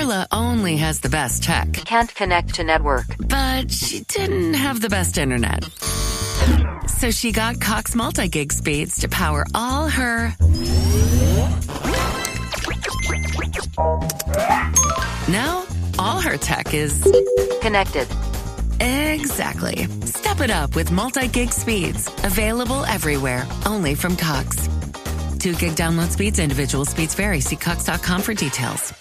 Carla only has the best tech. Can't connect to network. But she didn't have the best internet. So she got Cox multi-gig speeds to power all her... Now, all her tech is... Connected. Exactly. Step it up with multi-gig speeds. Available everywhere. Only from Cox. 2 gig download speeds. Individual speeds vary. See cox.com for details.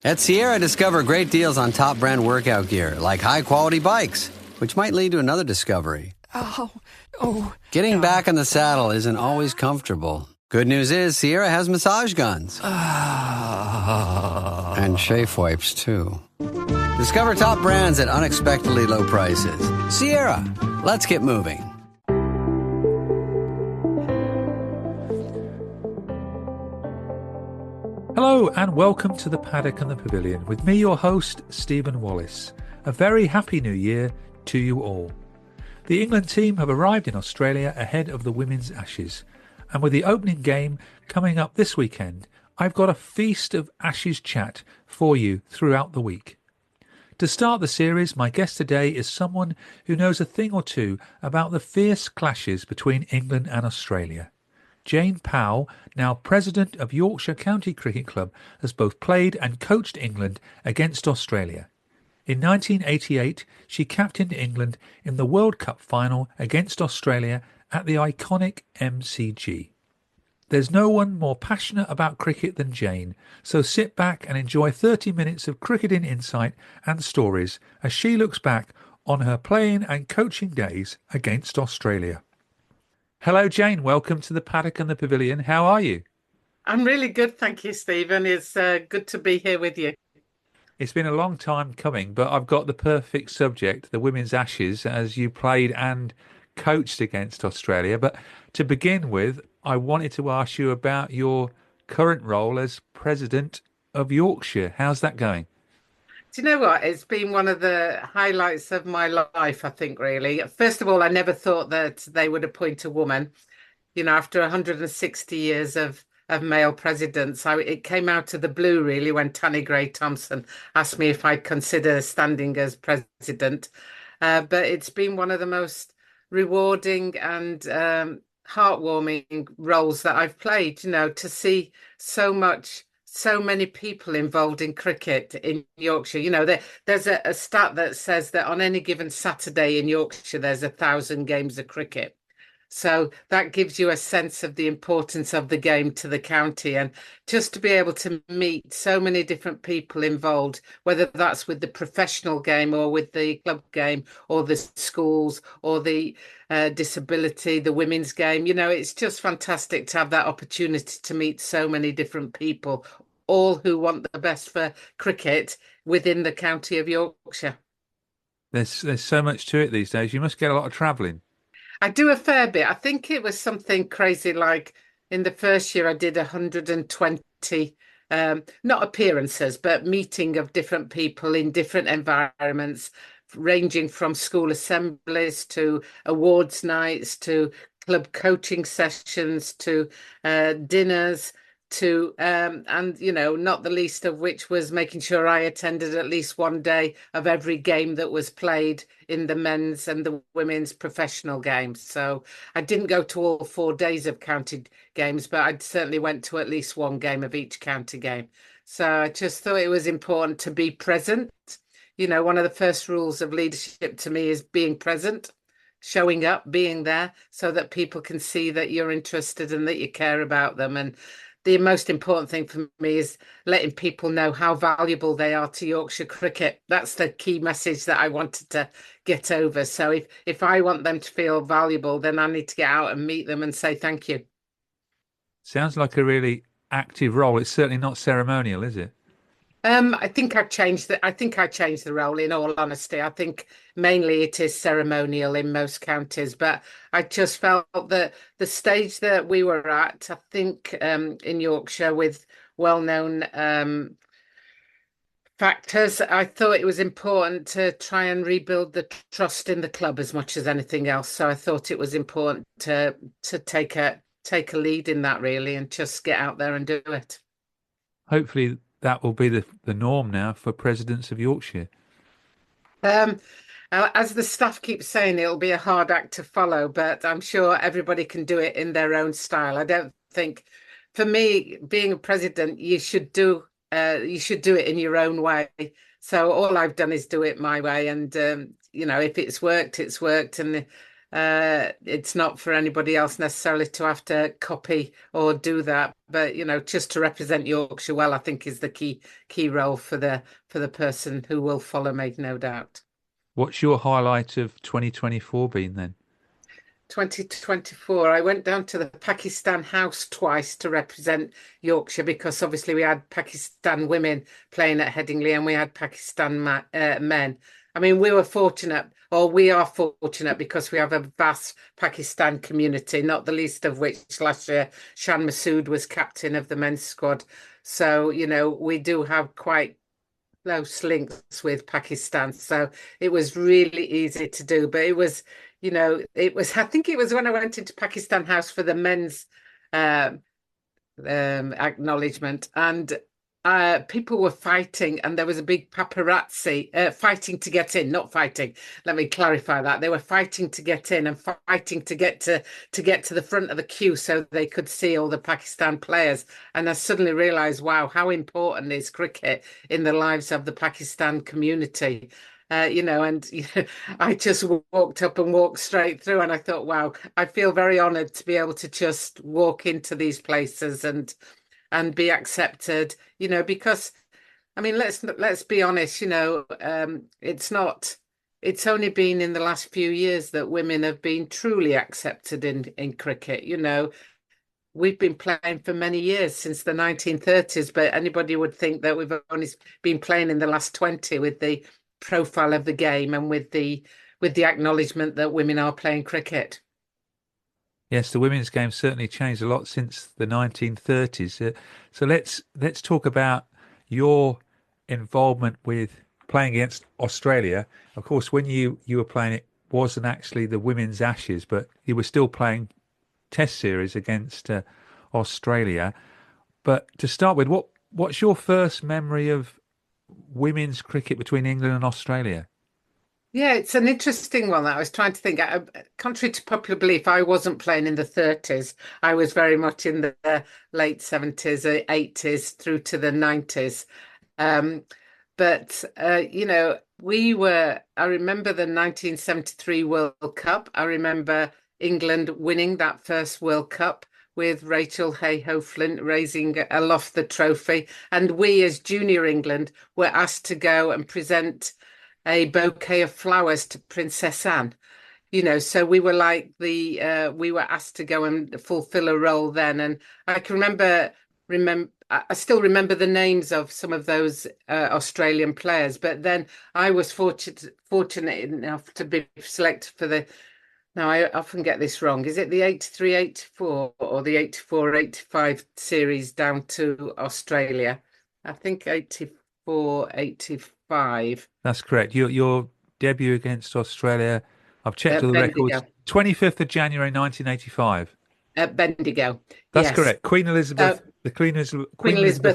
At Sierra, discover great deals on top brand workout gear, like high-quality bikes, which might lead to another discovery. Getting back in the saddle isn't always comfortable. Good news is Sierra has massage guns. And chafe wipes, too. Discover top brands at unexpectedly low prices. Sierra, let's get moving. Hello and welcome to the Paddock and the Pavilion with me, your host, Stephen Wallace. A very happy new year to you all. The England team have arrived in Australia ahead of the Women's Ashes, and with the opening game coming up this weekend, I've got a feast of Ashes chat for you throughout the week. To start the series, my guest today is someone who knows a thing or two about the fierce clashes between England and Australia. Jane Powell, now President of Yorkshire County Cricket Club, has both played and coached England against Australia. In 1988, she captained England in the World Cup final against Australia at the iconic MCG. There's no one more passionate about cricket than Jane, so sit back and enjoy 30 minutes of cricketing insight and stories as she looks back on her playing and coaching days against Australia. Hello, Jane. Welcome to the Paddock and the Pavilion. How are you? I'm really good, thank you, Stephen. It's good to be here with you. It's been a long time coming, but I've got the perfect subject, the Women's Ashes, as you played and coached against Australia. But to begin with, I wanted to ask you about your current role as President of Yorkshire. How's that going? Do you know what? It's been one of the highlights of my life, I think, really. First of all, I never thought that they would appoint a woman. You know, after 160 years of male presidents, it came out of the blue, really, when Tanni Gray-Thompson asked me if I'd consider standing as president. But it's been one of the most rewarding and heartwarming roles that I've played, you know, to see so many people involved in cricket in Yorkshire. You know, there's a stat that says that on any given Saturday in Yorkshire, there's 1,000 games of cricket. So that gives you a sense of the importance of the game to the county, and just to be able to meet so many different people involved, whether that's with the professional game or with the club game or the schools or the disability, the women's game. You know, it's just fantastic to have that opportunity to meet so many different people, all who want the best for cricket within the county of Yorkshire. There's so much to it these days. You must get a lot of travelling. I do a fair bit. I think it was something crazy like in the first year I did 120, not appearances, but meeting of different people in different environments, ranging from school assemblies to awards nights to club coaching sessions to dinners to and you know, not the least of which was making sure I attended at least one day of every game that was played in the men's and the women's professional games. So I didn't go to all 4 days of county games, but I certainly went to at least one game of each county game. So I just thought it was important to be present. You know, one of the first rules of leadership to me is being present, showing up, being there, so that people can see that you're interested and that you care about them. And the most important thing for me is letting people know how valuable they are to Yorkshire cricket. That's the key message that I wanted to get over. So if I want them to feel valuable, then I need to get out and meet them and say thank you. Sounds like a really active role. It's certainly not ceremonial, is it? I think I changed the role, in all honesty. I think mainly it is ceremonial in most counties, but I just felt that the stage that we were at, I think in Yorkshire with well-known factors, I thought it was important to try and rebuild the trust in the club as much as anything else. So I thought it was important to take a lead in that, really, and just get out there and do it. Hopefully that will be the norm now for presidents of Yorkshire. Um, as the staff keeps saying, it'll be a hard act to follow, but I'm sure everybody can do it in their own style. I don't think, for me, being a president, you should do it in your own way. So all I've done is do it my way, and if it's worked, it's worked, and it's not for anybody else necessarily to have to copy or do that. But just to represent Yorkshire well, I think is the key role for the person who will follow me, no doubt. What's your highlight of 2024 been then? 2024, I went down to the Pakistan house twice to represent Yorkshire because obviously we had Pakistan women playing at Headingley and we had Pakistan men. I mean, we are fortunate because we have a vast Pakistan community, not the least of which last year Shan Masood was captain of the men's squad. So, we do have quite close links with Pakistan. So it was really easy to do, but I think it was when I went into Pakistan House for the men's acknowledgement, and people were fighting, and there was a big paparazzi fighting to get in, not fighting. Let me clarify that. They were fighting to get in and fighting to get to the front of the queue so they could see all the Pakistan players. And I suddenly realized, wow, how important is cricket in the lives of the Pakistan community. I just walked up and walked straight through, and I thought, wow, I feel very honored to be able to just walk into these places and be accepted, because I mean, let's be honest, it's only been in the last few years that women have been truly accepted in cricket. We've been playing for many years, since the 1930s, but anybody would think that we've only been playing in the last 20 with the profile of the game and with the acknowledgement that women are playing cricket. Yes, the women's game certainly changed a lot since the 1930s. So let's talk about your involvement with playing against Australia. Of course, when you were playing, it wasn't actually the women's Ashes, but you were still playing Test series against Australia. But to start with, what's your first memory of women's cricket between England and Australia? Yeah, it's an interesting one that I was trying to think. Contrary to popular belief, I wasn't playing in the 30s. I was very much in the late 70s, 80s through to the 90s. But I remember the 1973 World Cup. I remember England winning that first World Cup with Rachel Hayhoe-Flint raising aloft the trophy. And we, as Junior England, were asked to go and present a bouquet of flowers to Princess Anne. So we were like we were asked to go and fulfill a role then. And I can I still remember the names of some of those Australian players. But then I was fortunate enough to be selected for now I often get this wrong. Is it the 83-84 or the 84-85 series down to Australia? I think 84-85. That's correct. Your debut against Australia, I've checked all the Bendigo. records, 25th of January 1985. At Bendigo. That's Yes. correct. Queen Elizabeth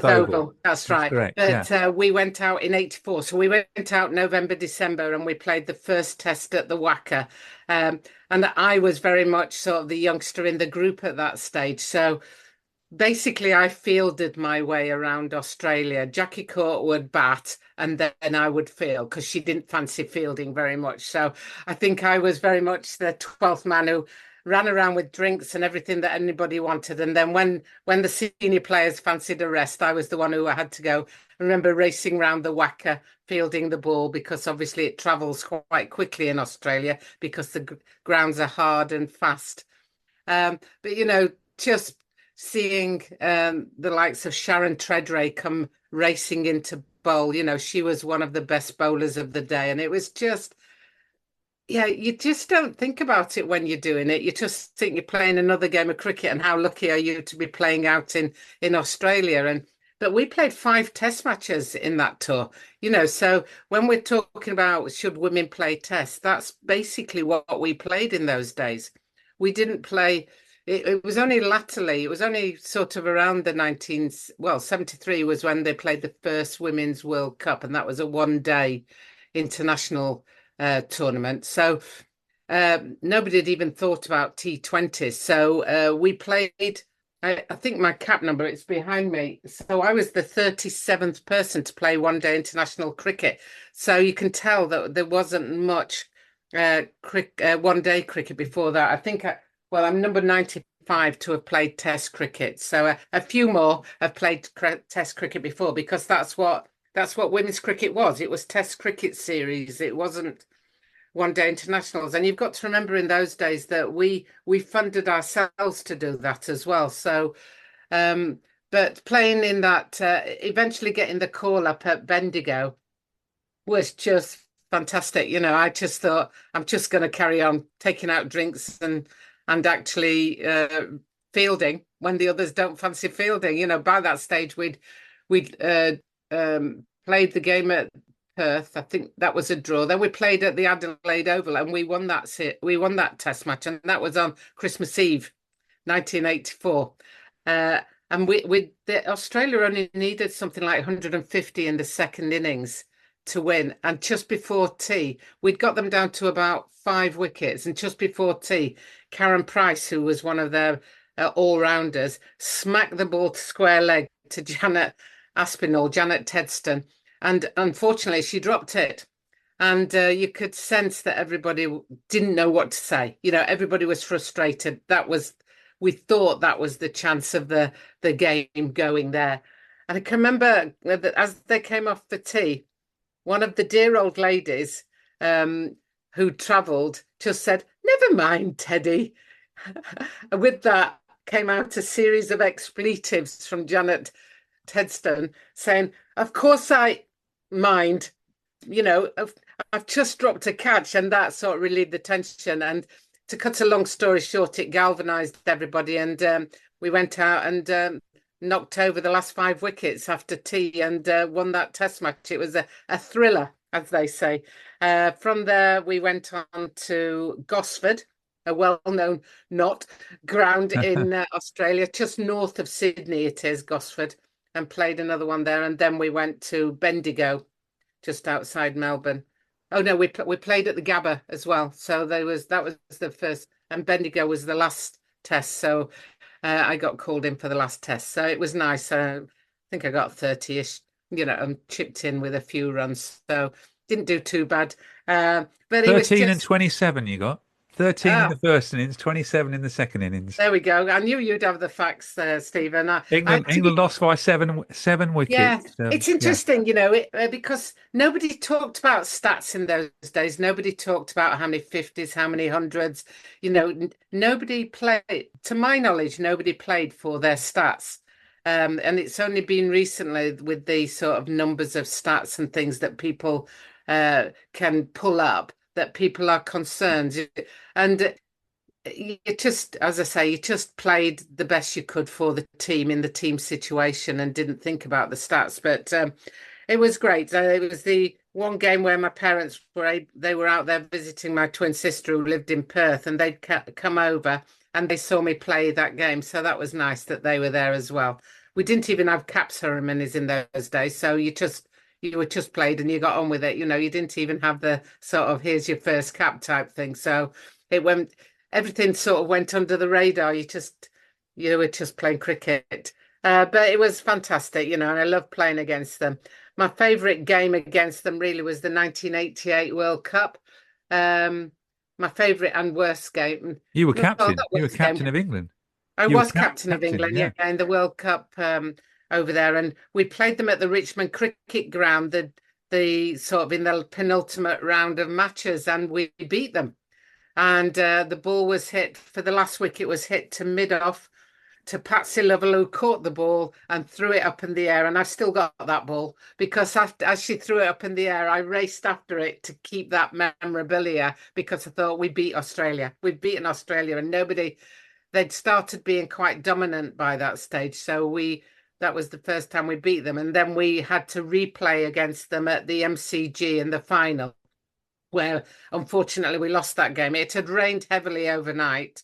Oval. That's right. Correct. But we went out in 84. So we went out November, December, and we played the first test at the Wacker. And I was very much sort of the youngster in the group at that stage. So basically, I fielded my way around Australia. Jackie Court would bat, and then I would field because she didn't fancy fielding very much. So I think I was very much the 12th man who ran around with drinks and everything that anybody wanted. And then when the senior players fancied a rest, I was the one who had to go. I remember racing around the Wacker, fielding the ball, because obviously it travels quite quickly in Australia because the grounds are hard and fast. But just seeing the likes of Sharon Treadray come racing into bowl, she was one of the best bowlers of the day. And it was just, yeah, you just don't think about it when you're doing it. You just think you're playing another game of cricket, and how lucky are you to be playing out in Australia. But we played 5 test matches in that tour, so when we're talking about should women play tests, that's basically what we played in those days. We didn't play it was only latterly, it was only sort of around the 73 was when they played the first Women's World Cup, and that was a one-day international tournament. So nobody had even thought about T20s. So we played, I think my cap number, it's behind me. So I was the 37th person to play one-day international cricket. So you can tell that there wasn't much one-day cricket before that. I think I'm number 95 to have played Test cricket. So a few more have played Test cricket before, because that's what women's cricket was. It was Test cricket series. It wasn't one-day internationals. And you've got to remember in those days that we funded ourselves to do that as well. So, but playing in that, eventually getting the call up at Bendigo was just fantastic. I just thought I'm just going to carry on taking out drinks and actually fielding when the others don't fancy fielding. By that stage we'd played the game at Perth. I think that was a draw. Then we played at the Adelaide Oval and we won that test match, and that was on Christmas Eve 1984. And Australia only needed something like 150 in the second innings to win. And just before tea, we'd got them down to about 5 wickets. And just before tea, Karen Price, who was one of their all-rounders, smacked the ball to square leg to Janet Tedston. And unfortunately, she dropped it. And you could sense that everybody didn't know what to say. Everybody was frustrated. We thought that was the chance of the game going there. And I can remember that as they came off for tea, one of the dear old ladies who travelled just said, "Never mind, Teddy." And with that came out a series of expletives from Janet Tedston saying, "Of course I mind, I've just dropped a catch," and that sort of relieved the tension. And to cut a long story short, it galvanised everybody, and we went out and knocked over the last 5 wickets after tea and won that test match. It was a thriller, as they say. From there, we went on to Gosford, a well-known ground in Australia, just north of Sydney it is, Gosford, and played another one there. And then we went to Bendigo, just outside Melbourne. Oh no, we played at the Gabba as well. So that was the first, and Bendigo was the last test. So I got called in for the last test. So it was nice. I think I got 30-ish, and chipped in with a few runs. So didn't do too bad. But 13 and 27 you got. 13 in the first innings, 27 in the second innings. There we go. I knew you'd have the facts there, Stephen. England lost by seven wickets. Yeah, it's interesting, because nobody talked about stats in those days. Nobody talked about how many 50s, how many hundreds. Nobody played, to my knowledge, nobody played for their stats. And it's only been recently with the sort of numbers of stats and things that people can pull up that people are concerned. And you just, as I say, you just played the best you could for the team in the team situation and didn't think about the stats. But it was great. It was the one game where my parents they were out there visiting my twin sister who lived in Perth, and they'd come over and they saw me play that game. So that was nice that they were there as well. We didn't even have cap ceremonies in those days. So you were just played and you got on with it. You didn't even have the sort of here's your first cap type thing. So everything sort of went under the radar. You were just playing cricket. But it was fantastic, and I love playing against them. My favourite game against them really was the 1988 World Cup. My favourite and worst game. You were captain. You were captain of England. I was captain of England, yeah, in the World Cup over there, and we played them at the Richmond Cricket Ground, the sort of in the penultimate round of matches, and we beat them. And the ball was hit for the last wicket, was hit to mid-off to Patsy Lovell, who caught the ball and threw it up in the air. And I've still got that ball because as she threw it up in the air, I raced after it to keep that memorabilia because I thought we beat Australia. We'd beaten Australia, and they'd started being quite dominant by that stage. So that was the first time we beat them. And then we had to replay against them at the MCG in the final, where unfortunately we lost that game. It had rained heavily overnight.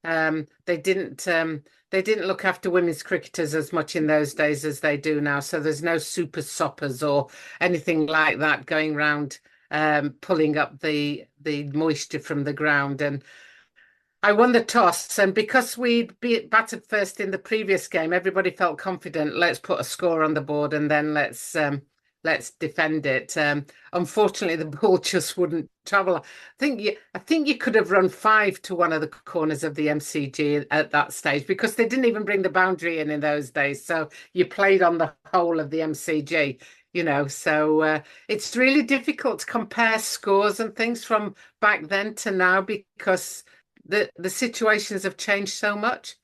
They didn't look after women's cricketers as much in those days as they do now. So there's no super soppers or anything like that going round pulling up the moisture from the ground. And I won the toss, and because we'd batted first in the previous game, everybody felt confident. Let's put a score on the board, and then let's defend it. Unfortunately, the ball just wouldn't travel. I think you could have run 5 to one of the corners of the MCG at that stage because they didn't even bring the boundary in those days. So you played on the whole of the MCG. So it's really difficult to compare scores and things from back then to now because the situations have changed so much.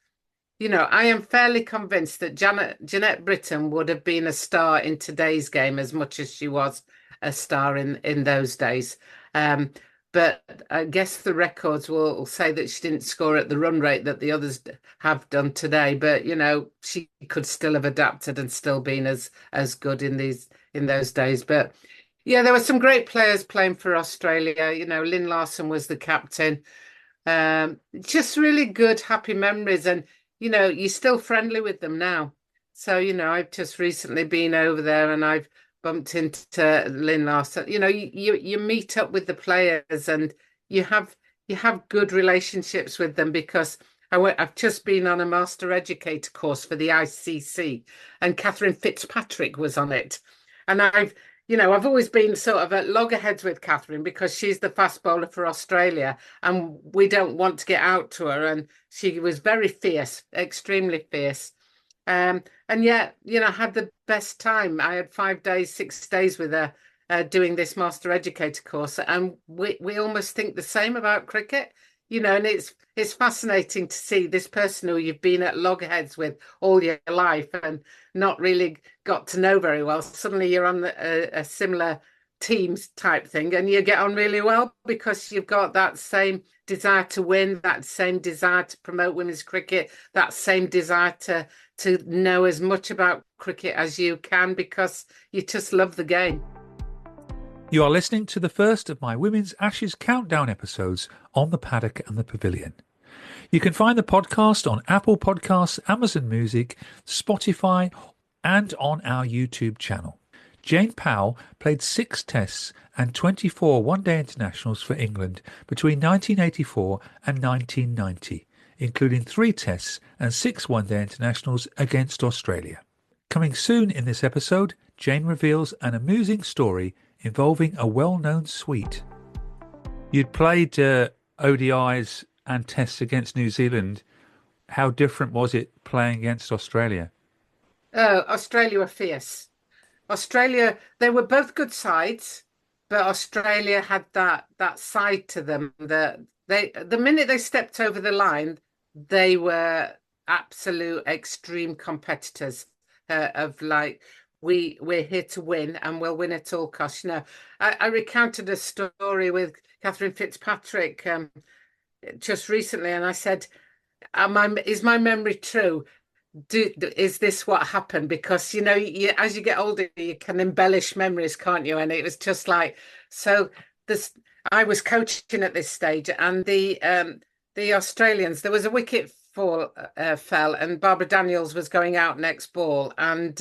I am fairly convinced that Jeanette Britton would have been a star in today's game as much as she was a star in those days. But I guess the records will say that she didn't score at the run rate that the others have done today. But, she could still have adapted and still been as good in those days. But yeah, there were some great players playing for Australia. Lynn Larson was the captain. Just really good, happy memories. And, you're still friendly with them now. So, I've just recently been over there and I've bumped into Lynn Larson. You meet up with the players and you have good relationships with them because I've just been on a master educator course for the ICC and Catherine Fitzpatrick was on it. And I've always been sort of at loggerheads with Catherine because she's the fast bowler for Australia and we don't want to get out to her. And she was very fierce, extremely fierce. And yet, had the best time. I had 5 days, 6 days with her doing this master educator course. And we almost think the same about cricket, and it's fascinating to see this person who you've been at loggerheads with all your life and not really got to know very well. Suddenly you're on a similar teams type thing and you get on really well because you've got that same desire to win, that same desire to promote women's cricket, that same desire to know as much about cricket as you can because you just love the game. You are listening to the first of my Women's Ashes Countdown episodes on the Paddock and the Pavilion. You can find the podcast on Apple Podcasts, Amazon Music, Spotify, and on our YouTube channel. Jane Powell played 6 tests and 24 one-day internationals for England between 1984 and 1990, including 3 tests and 6 one-day internationals against Australia. Coming soon in this episode, Jane reveals an amusing story involving a well-known sweet. You'd played ODIs and tests against New Zealand. How different was it playing against Australia? Oh, Australia were fierce. Australia, they were both good sides, but Australia had that side to them that the minute they stepped over the line, they were absolute extreme competitors of like, we're here to win and we'll win at all costs. I recounted a story with Catherine Fitzpatrick just recently, and I said, is my memory true? Is this what happened? Because as you get older, you can embellish memories, can't you? And it was just like I was coaching at this stage, and the Australians, there was a wicket fell, and Barbara Daniels was going out next ball, and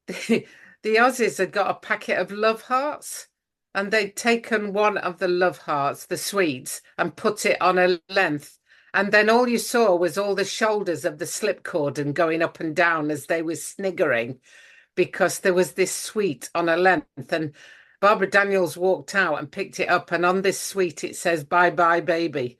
the Aussies had got a packet of love hearts and they'd taken one of the love hearts, the sweets, and put it on a length. And then all you saw was all the shoulders of the slipcordon going up and down as they were sniggering because there was this sweet on a length. And Barbara Daniels walked out and picked it up. And on this sweet, it says, "Bye bye, baby,"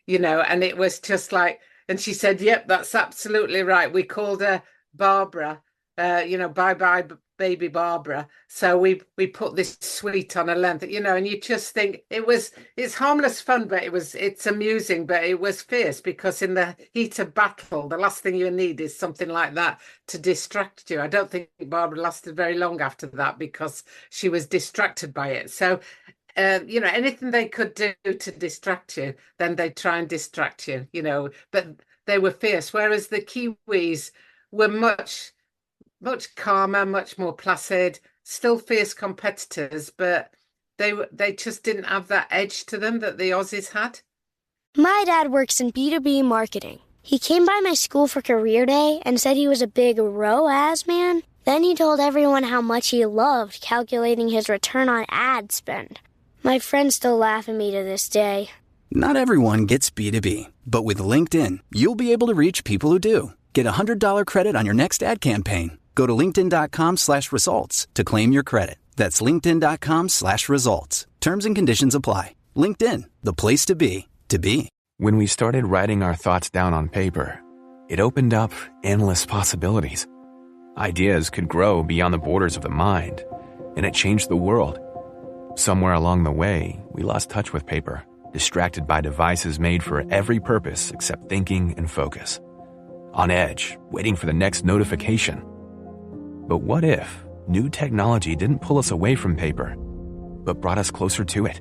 and it was just like, and she said, "Yep, that's absolutely right." We called her Barbara. Bye bye, baby Barbara. So we put this sweet on a length, and you just think it's harmless fun, but it's amusing, but it was fierce because in the heat of battle, the last thing you need is something like that to distract you. I don't think Barbara lasted very long after that because she was distracted by it. So, anything they could do to distract you, then they try and distract you, but they were fierce. Whereas the Kiwis were much calmer, much more placid, still fierce competitors, but they just didn't have that edge to them that the Aussies had. My dad works in B2B marketing. He came by my school for career day and said he was a big ROAS man. Then he told everyone how much he loved calculating his return on ad spend. My friends still laugh at me to this day. Not everyone gets B2B, but with LinkedIn, you'll be able to reach people who do. Get a $100 credit on your next ad campaign. Go to linkedin.com/results to claim your credit. That's linkedin.com/results. Terms and conditions apply. LinkedIn, the place to be, to be. When we started writing our thoughts down on paper, it opened up endless possibilities. Ideas could grow beyond the borders of the mind, and it changed the world. Somewhere along the way, we lost touch with paper, distracted by devices made for every purpose except thinking and focus. On edge, waiting for the next notification. But what if new technology didn't pull us away from paper, but brought us closer to it?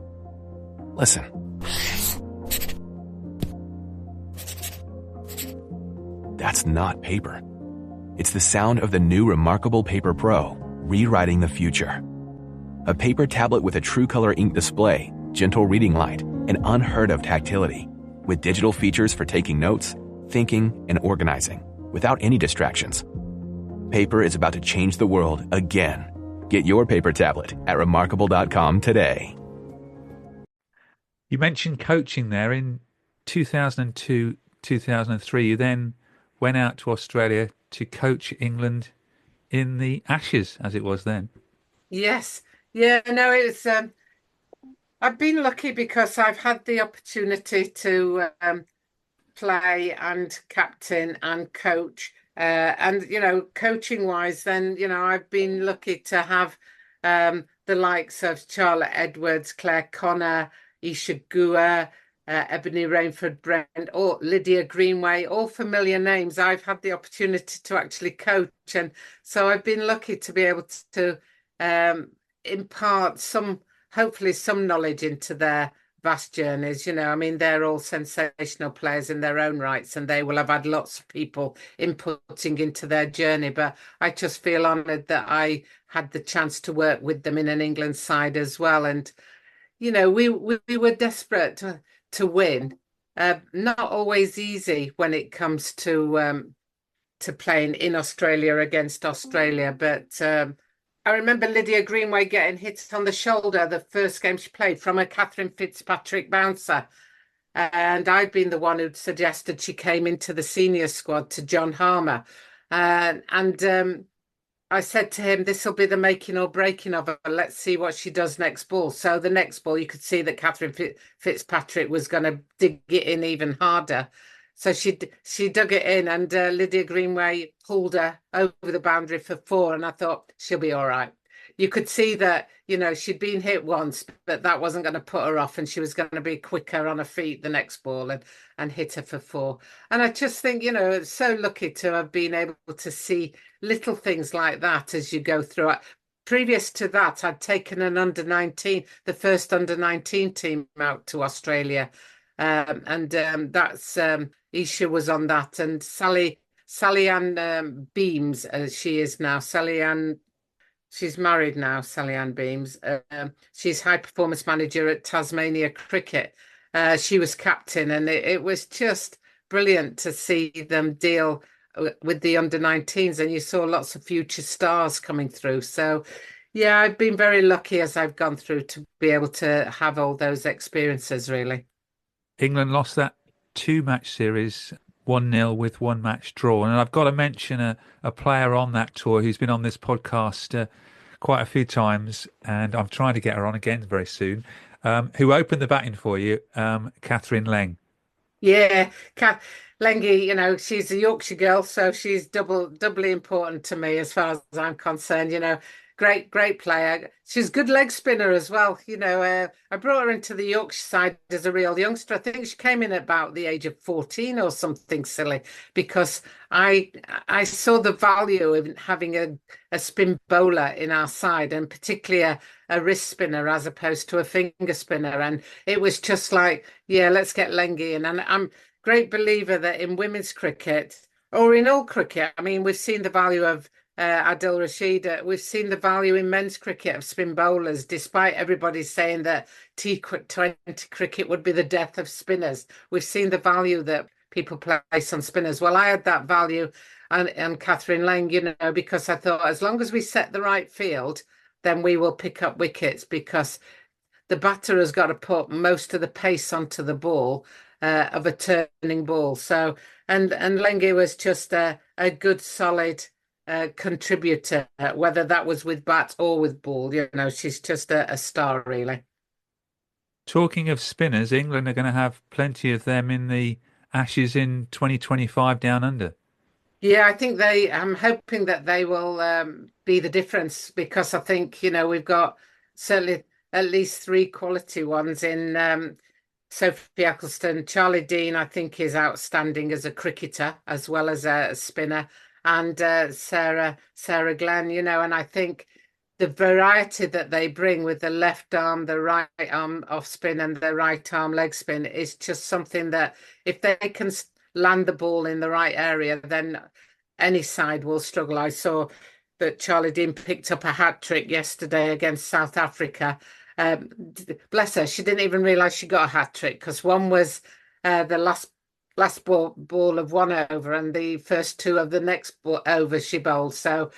Listen. That's not paper. It's the sound of the new Remarkable Paper Pro, rewriting the future. A paper tablet with a true color ink display, gentle reading light, and unheard of tactility, with digital features for taking notes, thinking, and organizing, without any distractions. Paper is about to change the world again. Get your paper tablet at remarkable.com today. You mentioned coaching there in 2002, 2003. You then went out to Australia to coach England in the Ashes, as it was then. Yes. Yeah, no, it's I've been lucky because I've had the opportunity to play and captain and coach. And, coaching wise, then, I've been lucky to have the likes of Charlotte Edwards, Claire Connor, Isha Gua, Ebony Rainford Brent, or Lydia Greenway, all familiar names. I've had the opportunity to actually coach. And so I've been lucky to be able to impart hopefully some knowledge into their vast journeys. They're all sensational players in their own rights, and they will have had lots of people inputting into their journey. But I just feel honoured that I had the chance to work with them in an England side as well. And, we were desperate to win. Not always easy when it comes to playing in Australia against Australia, but I remember Lydia Greenway getting hit on the shoulder the first game she played from a Catherine Fitzpatrick bouncer. And I'd been the one who'd suggested she came into the senior squad to John Harmer. And I said to him, this will be the making or breaking of her. Let's see what she does next ball. So the next ball, you could see that Catherine Fitzpatrick was going to dig it in even harder. So she dug it in, and Lydia Greenway pulled her over the boundary for 4, and I thought, she'll be all right. You could see that, she'd been hit once, but that wasn't going to put her off, and she was going to be quicker on her feet the next ball and hit her for 4. And I just think, so lucky to have been able to see little things like that as you go through it. Previous to that, I'd taken an the first under-19 team out to Australia. That's Isha was on that, and Sally Ann Beams, as she is now. She's married now, Sally Ann Beams. She's high performance manager at Tasmania Cricket. She was captain, and it was just brilliant to see them deal with the under-19s, and you saw lots of future stars coming through. So, yeah, I've been very lucky as I've gone through to be able to have all those experiences, really. England lost that 2-match series 1-0 with 1 match draw. And I've got to mention a player on that tour who's been on this podcast quite a few times, and I'm trying to get her on again very soon, who opened the batting for you, Catherine Leng. Yeah, Lengy, she's a Yorkshire girl, so she's doubly important to me as far as I'm concerned. Great player. She's a good leg spinner as well. I brought her into the Yorkshire side as a real youngster. I think she came in at about the age of 14 or something silly, because I saw the value of having a spin bowler in our side, and particularly a wrist spinner as opposed to a finger spinner. And it was just like, yeah, let's get Lengy in. And I'm a great believer that in women's cricket, or in all cricket, we've seen the value of Adil Rashid, we've seen the value in men's cricket of spin bowlers, despite everybody saying that T20 cricket would be the death of spinners. We've seen the value that people place on spinners. Well, I had that value and Catherine Lang, because I thought as long as we set the right field, then we will pick up wickets, because the batter has got to put most of the pace onto the ball of a turning ball. So, and Lengi was just a good, solid contributor, whether that was with bat or with ball. She's just a star, really. Talking of spinners, England are going to have plenty of them in the Ashes in 2025 down under. Yeah, I think I'm hoping that they will be the difference, because I think, we've got certainly at least three quality ones in Sophie Ecclestone. Charlie Dean, I think, is outstanding as a cricketer as well as a spinner. And Sarah Glenn, and I think the variety that they bring with the left arm, the right arm off spin and the right arm leg spin is just something that if they can land the ball in the right area, then any side will struggle. I saw that Charlie Dean picked up a hat-trick yesterday against South Africa. Bless her, she didn't even realise she got a hat-trick, because one was the last ball of one over and the first two of the next over she bowled. So,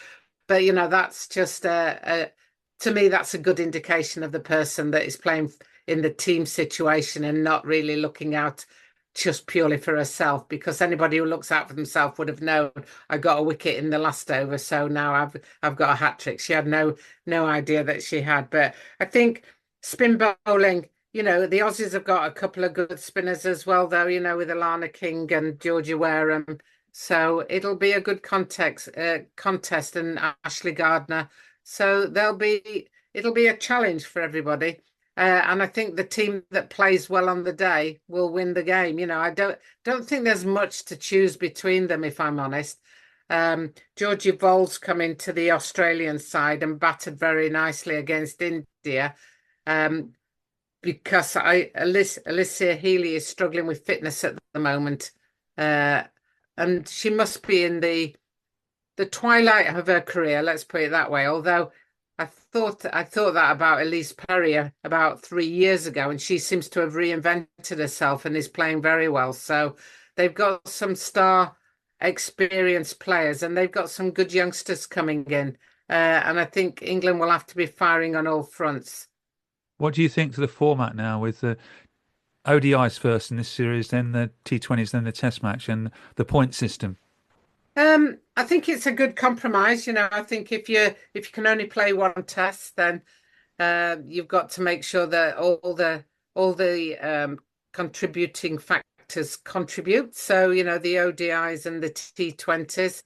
but that's just to me, that's a good indication of the person that is playing in the team situation and not really looking out just purely for herself, because anybody who looks out for themselves would have known I got a wicket in the last over, so now I've got a hat trick. She had no idea that she had. But I think spin bowling, the Aussies have got a couple of good spinners as well, though, with Alana King and Georgia Wareham. So it'll be a good contest, and Ashley Gardner. So it'll be a challenge for everybody. And I think the team that plays well on the day will win the game. I don't think there's much to choose between them, if I'm honest. Georgie Vohl's come into the Australian side and batted very nicely against India. Because Alicia Healy is struggling with fitness at the moment. And she must be in the twilight of her career, let's put it that way. Although I thought that about Elise Perry about 3 years ago, and she seems to have reinvented herself and is playing very well. So they've got some star experienced players, and they've got some good youngsters coming in. And I think England will have to be firing on all fronts. What do you think to the format now, with the ODIs first in this series, then the T20s, then the Test match, and the point system? I think it's a good compromise. I think if you can only play one test, then you've got to make sure that all the contributing factors contribute. So the ODIs and the T20s.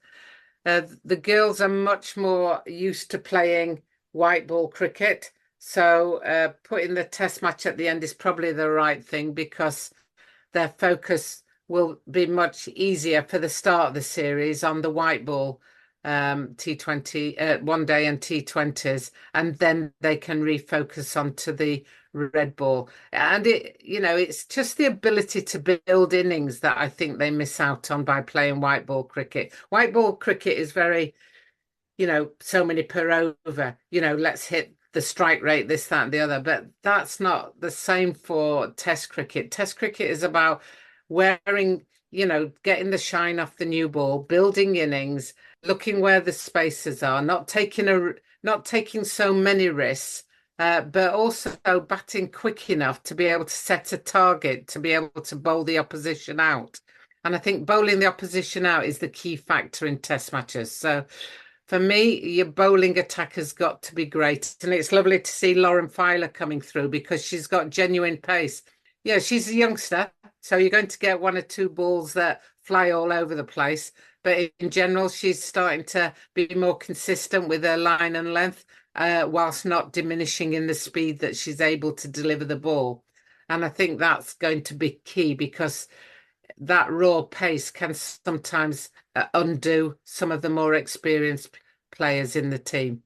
The girls are much more used to playing white ball cricket. So putting the test match at the end is probably the right thing, because their focus will be much easier for the start of the series on the white ball T20 one day and T20s, and then they can refocus onto the red ball. And it's just the ability to build innings that I think they miss out on by playing white ball cricket. White ball cricket is very, so many per over, let's hit the strike rate, this, that, and the other. But that's not the same for Test cricket. Test cricket is about wearing, getting the shine off the new ball, building innings, looking where the spaces are, not taking so many risks, but also batting quick enough to be able to set a target, to be able to bowl the opposition out. And I think bowling the opposition out is the key factor in Test matches. So for me, your bowling attack has got to be great. And it's lovely to see Lauren Filer coming through, because she's got genuine pace. Yeah, she's a youngster, so you're going to get one or two balls that fly all over the place. But in general, she's starting to be more consistent with her line and length, whilst not diminishing in the speed that she's able to deliver the ball. And I think that's going to be key, because that raw pace can sometimes undo some of the more experienced players in the team.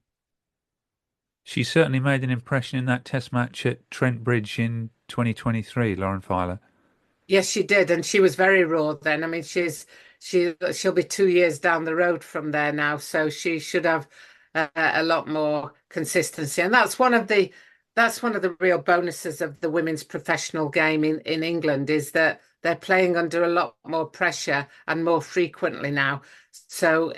She certainly made an impression in that Test match at Trent Bridge in 2023, Lauren Filer. Yes, she did, and she was very raw then. I mean, she's she'll be 2 years down the road from there now, so she should have a lot more consistency. And that's one of the real bonuses of the women's professional game in England, is that they're playing under a lot more pressure and more frequently now. So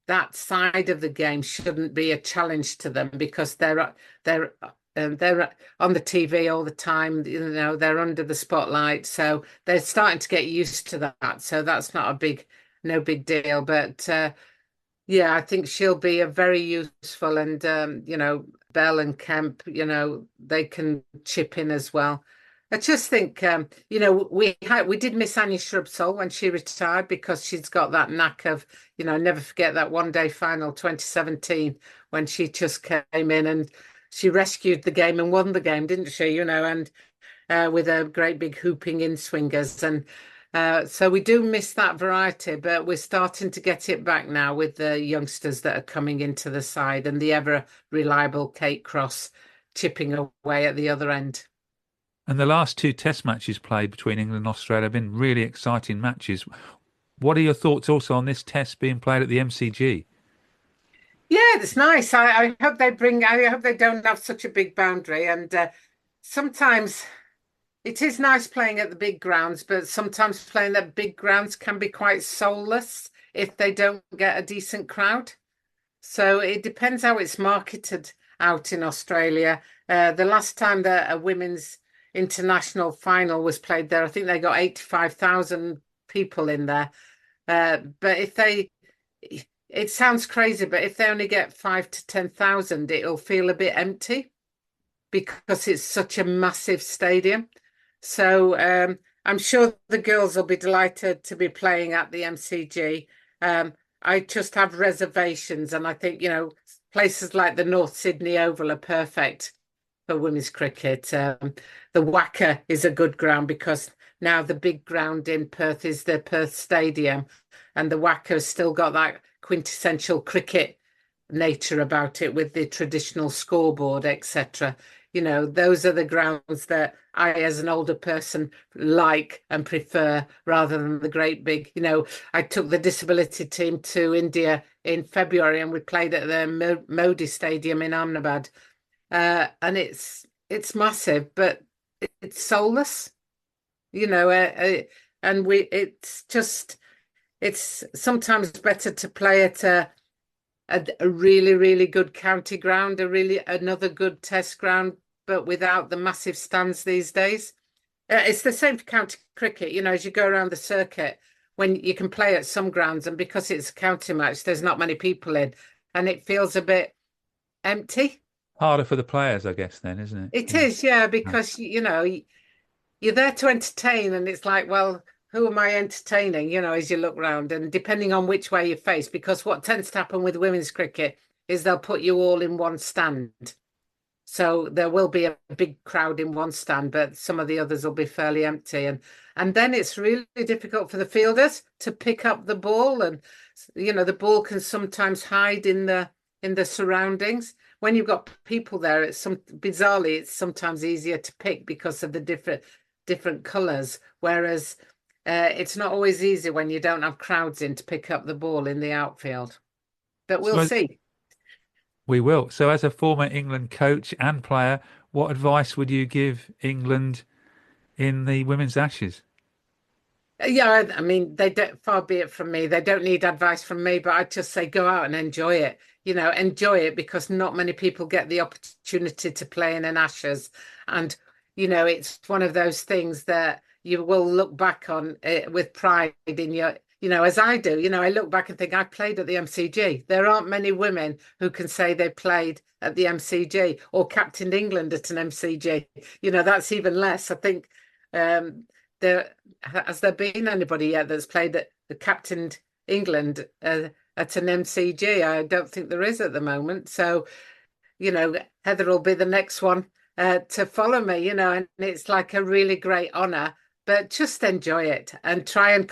that side of the game shouldn't be a challenge to them, because they're on the TV all the time. They're under the spotlight, so they're starting to get used to that. So that's not no big deal. But yeah, I think she'll be a very useful, and Bell and Kemp, they can chip in as well. I just think, we did miss Anya Shrubsole when she retired, because she's got that knack of, never forget that one day final 2017 when she just came in and she rescued the game and won the game, didn't she? And with a great big hooping in swingers. And so we do miss that variety, but we're starting to get it back now with the youngsters that are coming into the side, and the ever reliable Kate Cross chipping away at the other end. And the last two test matches played between England and Australia have been really exciting matches. What are your thoughts also on this test being played at the MCG? Yeah, it's nice. I hope they don't have such a big boundary. And sometimes it is nice playing at the big grounds, but sometimes playing at big grounds can be quite soulless if they don't get a decent crowd. So it depends how it's marketed out in Australia. The last time that a women's international final was played there, I think they got 85,000 people in there. But it sounds crazy, but if they only get 5 to 10,000, it'll feel a bit empty, because it's such a massive stadium. So I'm sure the girls will be delighted to be playing at the MCG. I just have reservations, and I think, places like the North Sydney Oval are perfect for women's cricket. The WACA is a good ground, because now the big ground in Perth is the Perth Stadium, and the WACA has still got that quintessential cricket nature about it, with the traditional scoreboard, etc. Those are the grounds that I, as an older person, like and prefer, rather than the great big, I took the disability team to India in February, and we played at the Modi Stadium in Ahmedabad. And it's massive, but it's soulless, and it's sometimes better to play at a really, really good county ground, another good test ground, but without the massive stands these days. It's the same for county cricket, as you go around the circuit, when you can play at some grounds, and because it's a county match, there's not many people in, and it feels a bit empty. Harder for the players, I guess, then, isn't it? It is, yeah, because, you're there to entertain, and it's like, well, who am I entertaining, as you look round, and depending on which way you face, because what tends to happen with women's cricket is they'll put you all in one stand. So there will be a big crowd in one stand, but some of the others will be fairly empty. And then it's really difficult for the fielders to pick up the ball, and, the ball can sometimes hide in the surroundings. When you've got people there, bizarrely, it's sometimes easier to pick because of the different colours, whereas it's not always easy when you don't have crowds in to pick up the ball in the outfield. But we'll see. We will. So as a former England coach and player, what advice would you give England in the Women's Ashes? Yeah, I mean, far be it from me. They don't need advice from me, but I'd just say go out and enjoy it. Enjoy it, because not many people get the opportunity to play in an Ashes. And, it's one of those things that you will look back on with pride in your, as I do. I look back and think, I played at the MCG. There aren't many women who can say they played at the MCG or captained England at an MCG. That's even less. I think has there been anybody yet that's played the captained England at an MCG? I don't think there is at the moment. So, Heather will be the next one to follow me, and it's like a really great honour. But just enjoy it and try and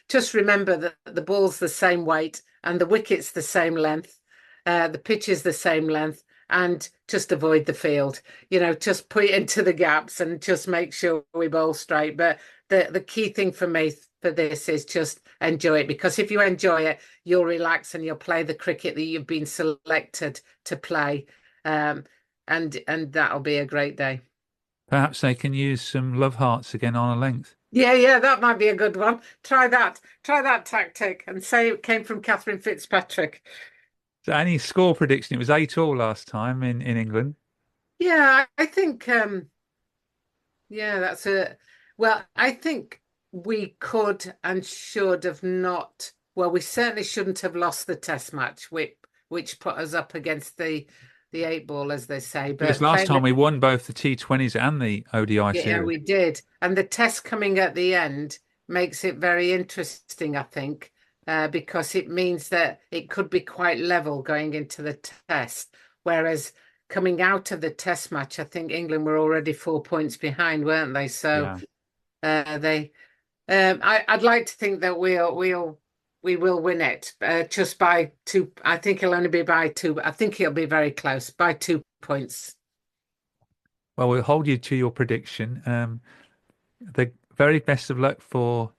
just remember that the ball's the same weight and the wicket's the same length, the pitch is the same length, and just avoid the field. Just put it into the gaps and just make sure we bowl straight. But the key thing for me, for this is just enjoy it, because if you enjoy it, you'll relax and you'll play the cricket that you've been selected to play, and that'll be a great day. Perhaps they can use some love hearts again on a length. Yeah, that might be a good one. Try that tactic and say it came from Catherine Fitzpatrick. So any score prediction? It was 8-all last time in England. Yeah, I think, that's it. Well, I think we could and should have not, well, we certainly shouldn't have lost the test match, which put us up against the 8-ball, as they say. But because last time we won both the T20s and the ODI series. Yeah, we did. And the test coming at the end makes it very interesting, I think, because it means that it could be quite level going into the test. Whereas coming out of the test match, I think England were already 4 points behind, weren't they? So I'd like to think that we will win it just by 2. I think it'll only be by 2. I think it'll be very close, by 2 points. Well, we'll hold you to your prediction. The very best of luck for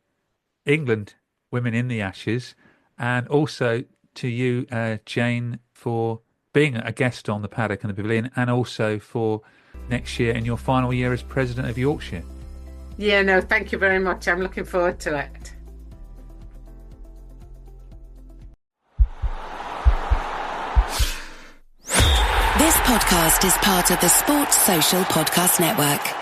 England women in the Ashes, and also to you, Jane, for being a guest on the Paddock and the Pavilion, and also for next year in your final year as President of Yorkshire. Yeah, no, thank you very much. I'm looking forward to it. This podcast is part of the Sports Social Podcast Network.